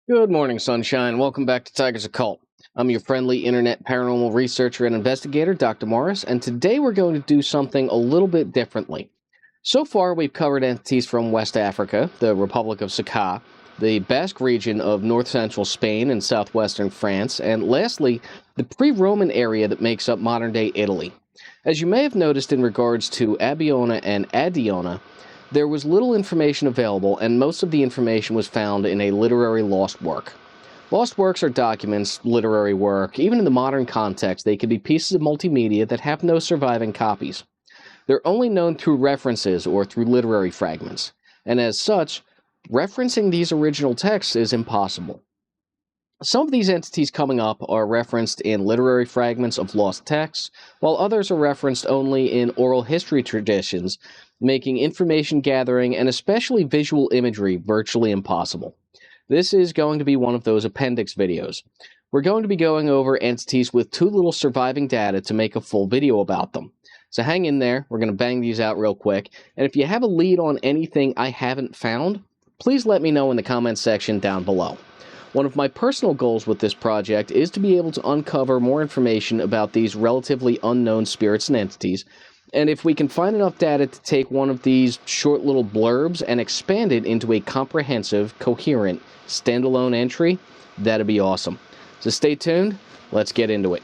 Good morning, sunshine. Welcome back to Tiger's Occult. I'm your friendly internet paranormal researcher and investigator, Dr. Morris, and today we're going to do something a little bit differently. So far, we've covered entities from West Africa, the Republic of Sakha, the Basque region of north-central Spain and southwestern France, and lastly, the pre-Roman area that makes up modern-day Italy. As you may have noticed in regards to Abiona and Adiona, there was little information available, and most of the information was found in a literary lost work. Lost works are documents, literary work. Even in the modern context, they could be pieces of multimedia that have no surviving copies. They're only known through references or through literary fragments, and as such, referencing these original texts is impossible. Some of these entities coming up are referenced in literary fragments of lost texts, while others are referenced only in oral history traditions, making information gathering and especially visual imagery virtually impossible. This is going to be one of those appendix videos. We're going to be going over entities with too little surviving data to make a full video about them. So hang in there, we're going to bang these out real quick, and if you have a lead on anything I haven't found, please let me know in the comments section down below. One of my personal goals with this project is to be able to uncover more information about these relatively unknown spirits and entities, and if we can find enough data to take one of these short little blurbs and expand it into a comprehensive, coherent, standalone entry, that'd be awesome. So stay tuned, let's get into it.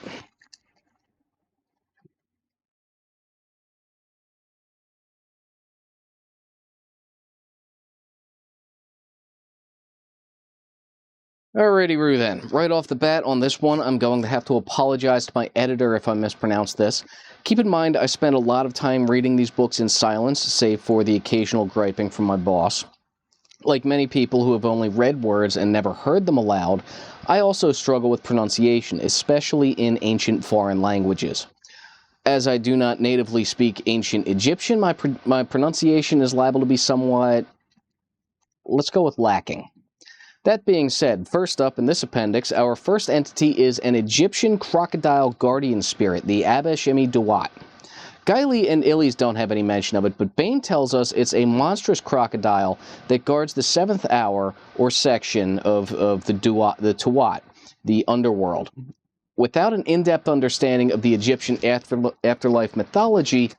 Alrighty, Roo then. Right off the bat on this one, I'm going to have to apologize to my editor if I mispronounce this. Keep in mind, I spend a lot of time reading these books in silence, save for the occasional griping from my boss. Like many people who have only read words and never heard them aloud, I also struggle with pronunciation, especially in ancient foreign languages. As I do not natively speak ancient Egyptian, my pronunciation is liable to be somewhat, let's go with lacking. That being said, first up in this appendix, our first entity is an Egyptian crocodile guardian spirit, the Ab-Esh-Imy-Duat. Guile and Illes don't have any mention of it, but Bain tells us it's a monstrous crocodile that guards the seventh hour or section of the Tuat, the underworld. Without an in-depth understanding of the Egyptian afterlife mythology,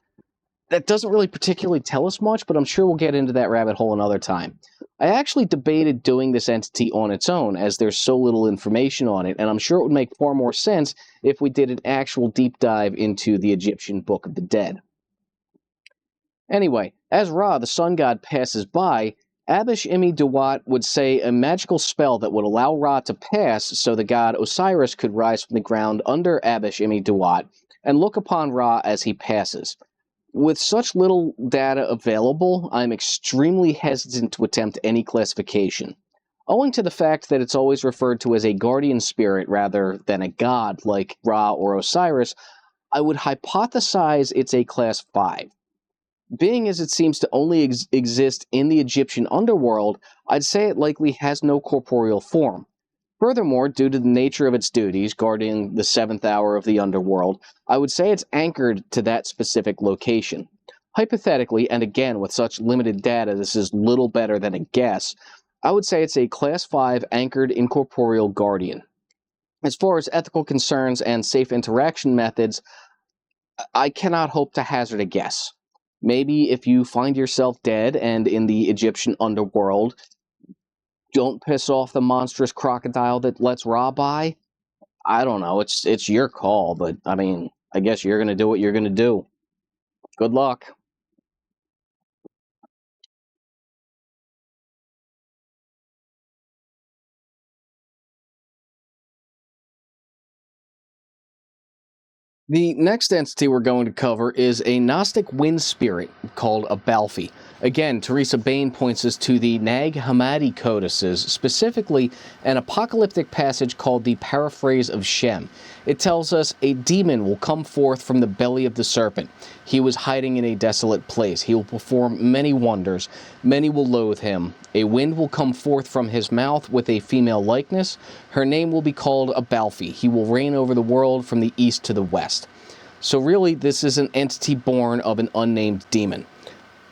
that doesn't really particularly tell us much, but I'm sure we'll get into that rabbit hole another time. I actually debated doing this entity on its own, as there's so little information on it, and I'm sure it would make far more sense if we did an actual deep dive into the Egyptian Book of the Dead. Anyway, as Ra, the sun god, passes by, Ab-Esh-Imy-Duat would say a magical spell that would allow Ra to pass so the god Osiris could rise from the ground under Ab-Esh-Imy-Duat and look upon Ra as he passes. With such little data available, I'm extremely hesitant to attempt any classification. Owing to the fact that it's always referred to as a guardian spirit rather than a god like Ra or Osiris, I would hypothesize it's a class 5. Being as it seems to only exist in the Egyptian underworld, I'd say it likely has no corporeal form. Furthermore, due to the nature of its duties, guarding the seventh hour of the underworld, I would say it's anchored to that specific location. Hypothetically, and again with such limited data this is little better than a guess, I would say it's a Class 5 anchored incorporeal guardian. As far as ethical concerns and safe interaction methods, I cannot hope to hazard a guess. Maybe if you find yourself dead and in the Egyptian underworld, don't piss off the monstrous crocodile that lets Ra by. I don't know. It's your call, but I mean, I guess you're gonna do what you're gonna do. Good luck. The next entity we're going to cover is a Gnostic wind spirit called Abalphe. Again, Teresa Bain points us to the Nag Hammadi codices, specifically an apocalyptic passage called the Paraphrase of Shem. It tells us a demon will come forth from the belly of the serpent. He was hiding in a desolate place. He will perform many wonders. Many will loathe him. A wind will come forth from his mouth with a female likeness. Her name will be called Abalphe. He will reign over the world from the east to the west. So really, this is an entity born of an unnamed demon.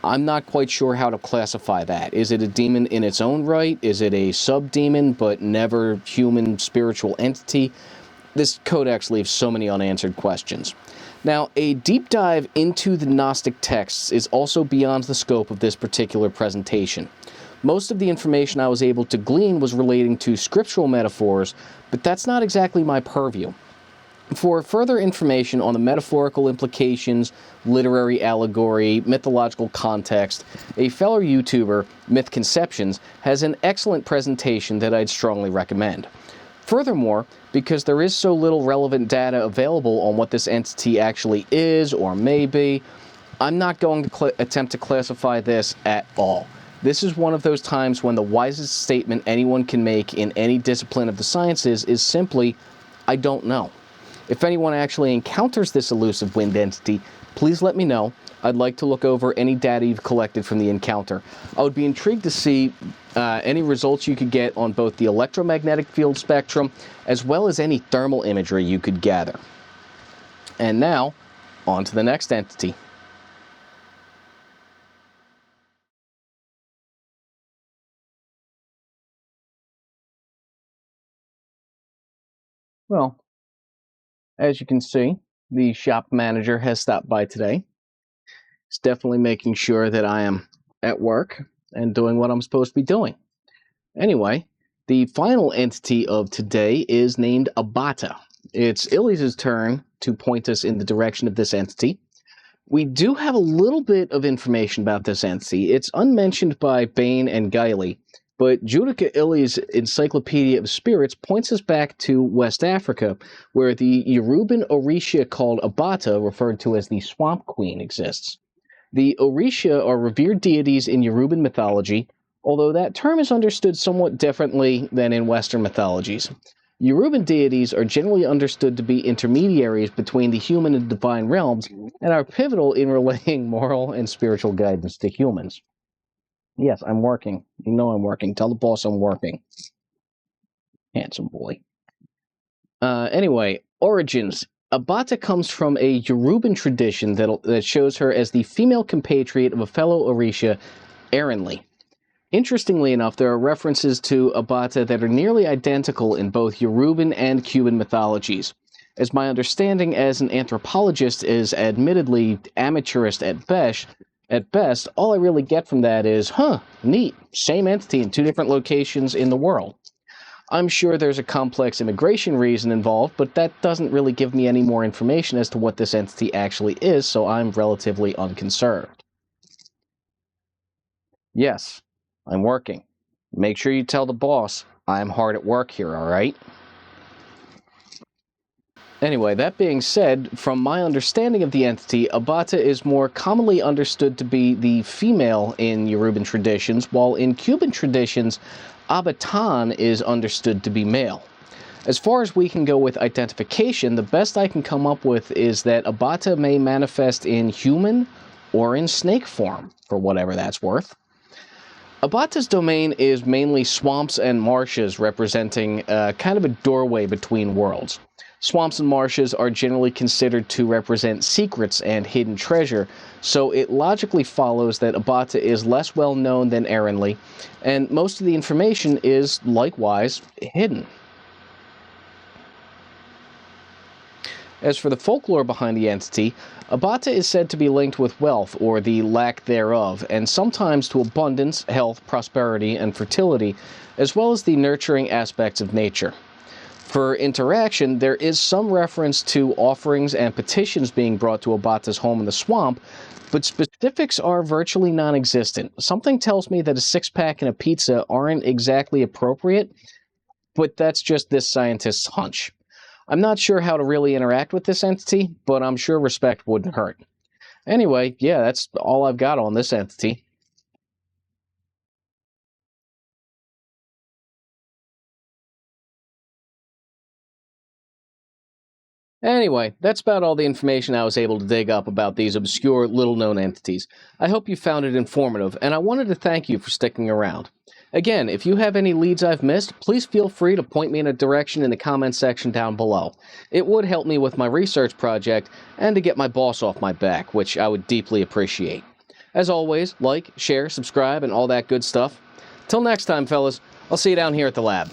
I'm not quite sure how to classify that. Is it a demon in its own right? Is it a sub-demon but never human spiritual entity? This codex leaves so many unanswered questions. Now, a deep dive into the Gnostic texts is also beyond the scope of this particular presentation. Most of the information I was able to glean was relating to scriptural metaphors, but that's not exactly my purview. For further information on the metaphorical implications, literary allegory, mythological context, a fellow YouTuber, Myth Conceptions, has an excellent presentation that I'd strongly recommend. Furthermore, because there is so little relevant data available on what this entity actually is or may be, I'm not going to attempt to classify this at all. This is one of those times when the wisest statement anyone can make in any discipline of the sciences is simply, I don't know. If anyone actually encounters this elusive wind entity, please let me know. I'd like to look over any data you've collected from the encounter. I would be intrigued to see any results you could get on both the electromagnetic field spectrum as well as any thermal imagery you could gather. And now, on to the next entity. Well, as you can see, the shop manager has stopped by today. He's definitely making sure that I am at work and doing what I'm supposed to be doing. Anyway, the final entity of today is named Abata. It's Illy's turn to point us in the direction of this entity. We do have a little bit of information about this entity. It's unmentioned by Bane and Guiley, but Judica Illy's Encyclopedia of Spirits points us back to West Africa, where the Yoruban Orisha called Abata, referred to as the Swamp Queen, exists. The Orisha are revered deities in Yoruban mythology, although that term is understood somewhat differently than in Western mythologies. Yoruban deities are generally understood to be intermediaries between the human and divine realms and are pivotal in relaying moral and spiritual guidance to humans. Yes, I'm working. You know I'm working. Tell the boss I'm working. Handsome boy. Anyway, origins. Abata comes from a Yoruban tradition that shows her as the female compatriot of a fellow Orisha, Erinli. Interestingly enough, there are references to Abata that are nearly identical in both Yoruban and Cuban mythologies. As my understanding as an anthropologist is admittedly amateurist at best, all I really get from that is, neat, same entity in two different locations in the world. I'm sure there's a complex immigration reason involved, but that doesn't really give me any more information as to what this entity actually is, so I'm relatively unconcerned. Yes, I'm working. Make sure you tell the boss I'm hard at work here, all right? Anyway, that being said, from my understanding of the entity, Abata is more commonly understood to be the female in Yoruban traditions, while in Cuban traditions, Abatan is understood to be male. As far as we can go with identification, the best I can come up with is that Abata may manifest in human or in snake form, for whatever that's worth. Abata's domain is mainly swamps and marshes, representing kind of a doorway between worlds. Swamps and marshes are generally considered to represent secrets and hidden treasure, so it logically follows that Abata is less well known than Erinli, and most of the information is, likewise, hidden. As for the folklore behind the entity, Abata is said to be linked with wealth, or the lack thereof, and sometimes to abundance, health, prosperity, and fertility, as well as the nurturing aspects of nature. For interaction, there is some reference to offerings and petitions being brought to Abata's home in the swamp, but specifics are virtually non-existent. Something tells me that a six-pack and a pizza aren't exactly appropriate, but that's just this scientist's hunch. I'm not sure how to really interact with this entity, but I'm sure respect wouldn't hurt. Anyway, yeah, that's all I've got on this entity. Anyway, that's about all the information I was able to dig up about these obscure, little-known entities. I hope you found it informative, and I wanted to thank you for sticking around. Again, if you have any leads I've missed, please feel free to point me in a direction in the comments section down below. It would help me with my research project, and to get my boss off my back, which I would deeply appreciate. As always, like, share, subscribe, and all that good stuff. Till next time, fellas, I'll see you down here at the lab.